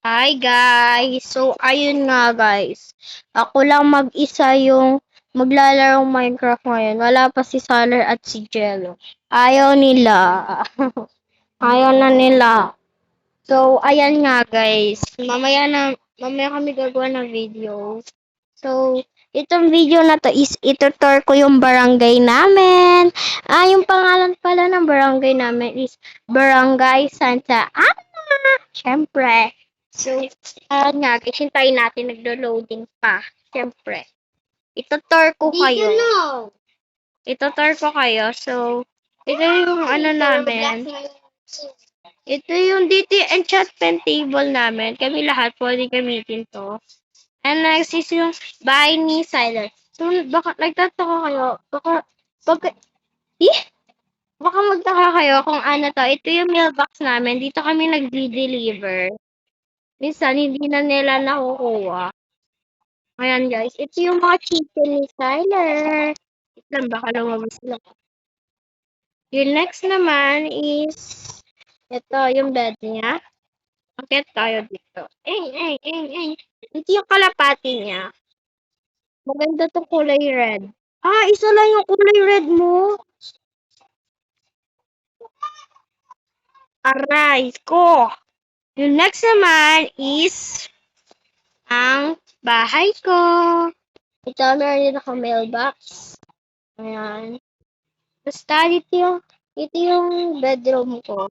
Hi guys! So, ayun nga guys. Ako lang mag-isa yung maglalarong Minecraft ngayon. Wala pa si Saler at si Jello. Ayaw nila. Ayaw na nila. So, ayan nga guys. Mamaya kami gagawa ng video. So, itong video na to is itutur ko yung barangay namin. Yung pangalan pala ng barangay namin is Barangay Santa Ana. Siyempre. So, nga, guys, hintayin natin naglo-loading pa. Siyempre. Itutur ko kayo. Itutur ko kayo. So, ito yung ano namin. Ito yung DT enchantment table namin. Kami lahat pwede gamitin to. And next is yung bahay ni Siler. So, baka nagtataka kayo. Eh, baka magtaka kayo kung ano to. Ito yung mailbox namin. Dito kami nag-deliver. Minsan, hindi na nila nakukuha. Ayan guys, ito yung mga chicken ni Siler. Wait lang, baka lumabas sila. Yung next naman is, ito yung bed niya. Akit tayo dito. Ito yung kalapati niya. Maganda tong kulay red. Isa lang yung kulay red mo. Aray ko. Yung next naman is ang bahay ko. Ito, meron din ako mailbox. Ayan. Basta ito yung bedroom ko.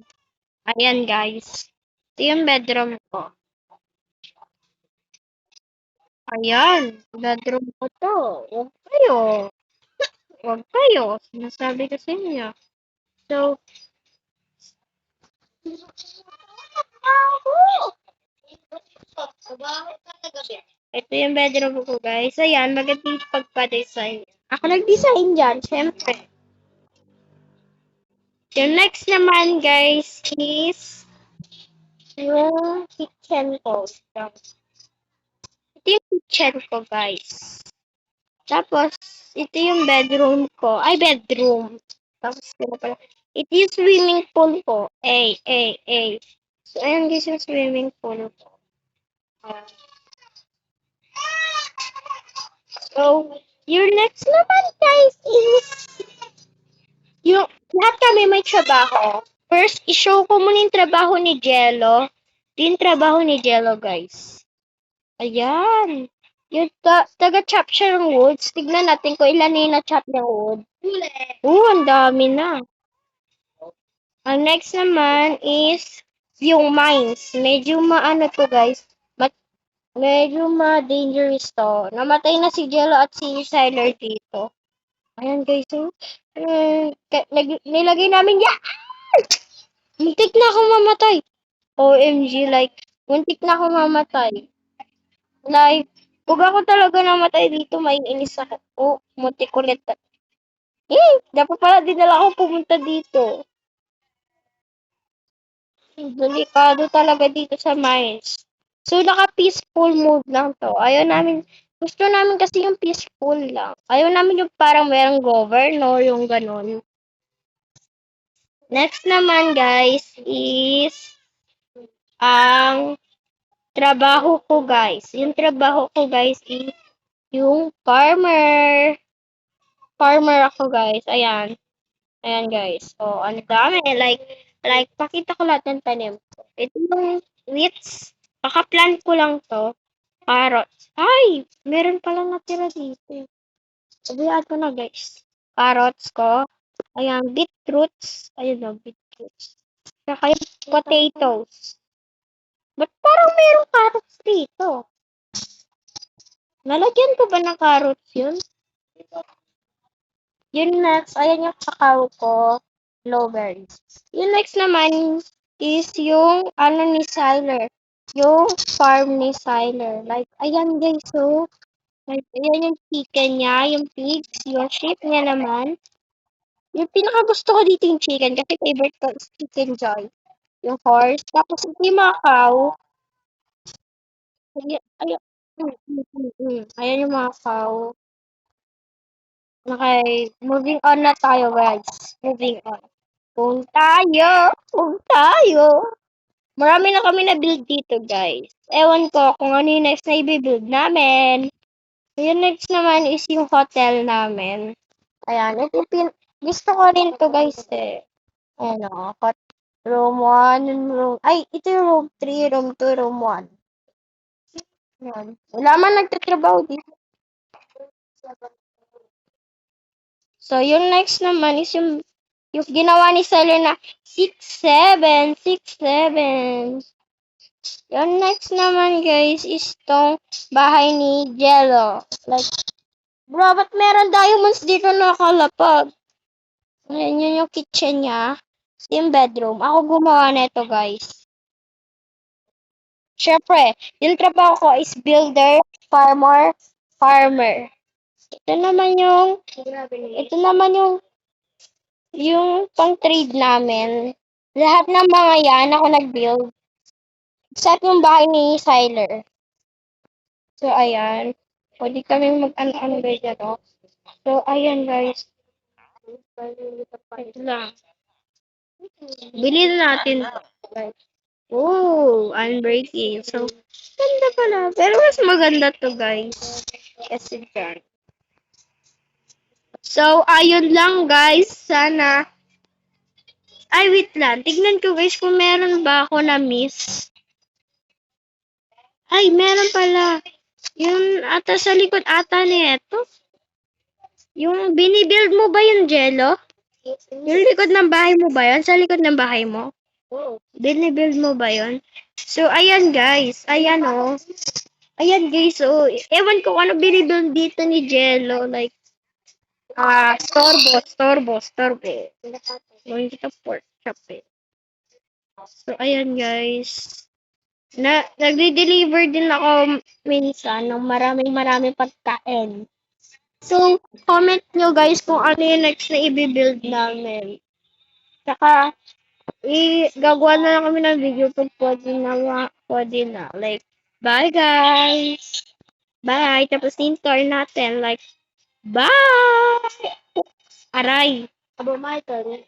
Ayan guys. Ito yung bedroom ko. Ayan. Bedroom ko to. Huwag kayo. Huwag kayo. Sinasabi ko sa inyo. So, ito yung bedroom ko guys. Ayan. Maganda yung pagpa-design. Ako nag-design dyan. Siyempre. Yung next naman guys is yung kitchen ko. Ito yung kitchen ko guys. Tapos, ito yung bedroom ko. Bedroom. Tapos, pala. Ito yung swimming pool ko. So, ayan guys yung swimming pool ko. So, your next naman guys is yung lahat kami may trabaho. First, i-show ko muna yung trabaho ni Jello. Ito yung trabaho ni Jello guys. Ayan. Yung taga-chop siya ng woods. Tignan natin kung ilan na yung na-chop ng wood. Ang dami na. Ang next naman is yung mines. Medyo maano to guys. Medyo ma-dangerous to. Namatay na si Jello at si Siler dito. Ayan guys. Nilagay namin yan. Muntik na ako mamatay. OMG, like, muntik na ako mamatay. Like, kung ako talaga namatay dito, may inis ako. Muntik ulit. Dapat pala dinala ako pumunta dito. Delikado talaga dito sa mines. So, naka-peaceful mode lang to. Gusto namin kasi yung peaceful lang. Ayaw namin yung parang merong governor, yung ganun. Next naman, guys, is ang trabaho ko, guys. Yung trabaho ko, guys, is yung farmer. Farmer ako, guys. Ayan. Ayan, guys. So, ang dami. Like, pakita ko lahat ng tanim ko. Ito yung wheats. Pakaplant ko lang to. Carrots. Meron palang natira dito. Sabihan ko na, guys. Carrots ko. Ayan, beetroots. Ayun o, beetroots. Saka yung potatoes. Ba't parang merong carrots dito? Nalagyan ko ba ng carrots yun? Yung next, ayan yung kakao ko. Blueberries. Yung next naman is yung ano ni Siler. Yung farm ni Siler. Like, ayan guys, so. Like, ayan yung chicken niya, yung pigs, yung sheep niya naman. Yung pinakagusto ko dito yung chicken kasi favorite ko is chicken joy. Yung horse. Tapos yung mga cow. Ayan, ayan yung mga cow. Okay, moving on na tayo guys. Moving on. Kung tayo. Marami na kami na-build dito, guys. Ewan ko kung ano yung next na i-build namin. Yung next naman is yung hotel namin. Ayan, ito gusto ko rin to, guys, eh. Ayan o, room 1, ay, ito yung room 3, room 2, room 1. Ayan. Wala man nagtatrabaho dito. So, yung next naman is yung ginawa ni seller na 6'7", 6'7". Yung next naman, guys, is tong bahay ni Jello. Like, bro, ba't meron diamonds dito nakalapag? Ayan, yun yung kitchen niya. Yung bedroom. Ako gumawa nito, guys. Siyempre, yung trabaho ko is builder, farmer. Ito naman yung pang-trade namin. Lahat ng mga yan, ako nag-build. Except yung bahay ni Siler. So, ayan. Pwede kami mag-ano-ano guys, ano. So, ayan guys. Wait lang. Bilhin natin. Oh, unbreaking. So, ganda pala. Pero mas maganda to guys. Kasi dyan. So, ayun lang guys. Sana. Ay, wait lang. Tignan ko guys kung meron ba ako na miss. Ay, meron pala. Yung ata sa likod ata nito. Yung binibuild mo ba yung Jello? Yung likod ng bahay mo ba yun? Sa likod ng bahay mo? Binibuild mo ba yun? So, ayan guys. Ayan oh. Ayan guys, oh. Ewan ko kung ano binibuild dito ni Jello. Like, storbo. Going kita pork chop eh. So, ayan guys. Nagde-deliver din ako minsan ng maraming pagkain. So, comment nyo guys kung ano yung next na i-build namin. Tsaka, gagawa na lang kami ng video pag pwede na. Like, bye guys! Bye! Tapos in-tour natin. Like, bye! Aray! Abo, Michael.